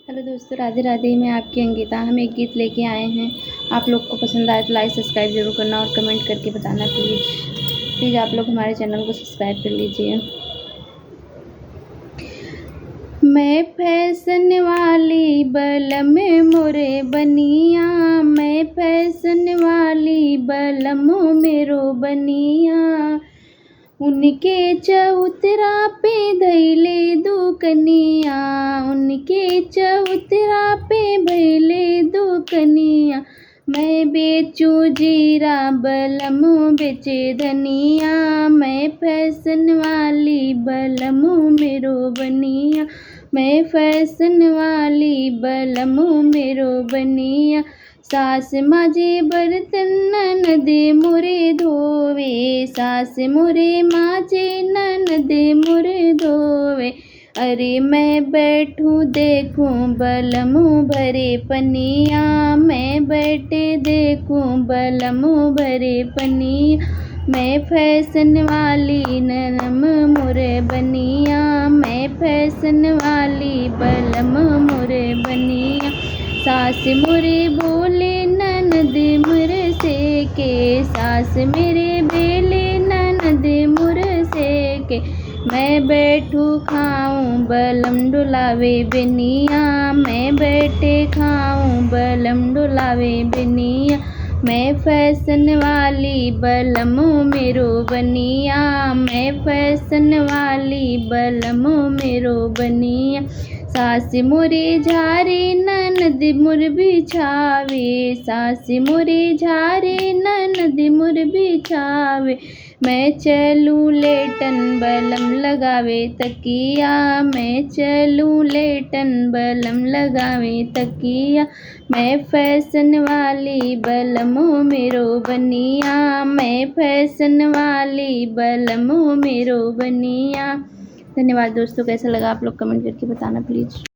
Hello दोस्तों, राधे राधे। मैं आपकी अंकिता। हम एक गीत लेके आए हैं। आप लोग को पसंद आए तो लाइक सब्सक्राइब जरूर करना और कमेंट करके बताना प्लीज़। प्लीज़ आप लोग हमारे चैनल को सब्सक्राइब कर लीजिए। मैं फैशन वाली बलम मोरे बनिया, मैं फैशन वाली बलम मेरो बनिया। उनके चौतरा पे धैले दुकनिया, उनके चौतरा पे भैले दुकनिया। मैं बेचू जीरा बलम बेचे धनिया, मैं फैशन वाली बलम मेरो बनिया, मैं फैशन वाली बलम मेरो बनिया। सास माजे बर्तन ननद मोरे धोवे, सास मोरे माजे ननद मोरे धोवे। अरे मैं बैठूं देखूं बलमू भरे पनिया, मैं बैठे देखूं बलमू भरे पनिया। मैं फैशन वाली नरम मोरे बनिया, मैं फैशन वाली बलम मोरे बनिया। सास मोरे बोले ननद मुर से के, सास मेरे बेले ननद मुर से के। मैं बैठू खाऊं बलम डुलावे बेनिया, मैं बैठे खाऊं बलम डुलावे बेनिया। मैं फैशन वाली बलम मेरो बनिया, मैं फैशन वाली बलम मेरो बनिया। सास मोरे झारे ननद मुर बिछावे, सास मोरे झारे ननद मुर बिछावे। मैं चलूं लेटन बलम लगावे तकिया, मैं चलूं लेटन बलम लगावे तकिया। मैं फैशन वाली बलम मेरो बनिया, मैं फैशन वाली बलम मेरो बनिया। धन्यवाद दोस्तों। कैसा लगा आप लोग कमेंट करके बताना प्लीज़।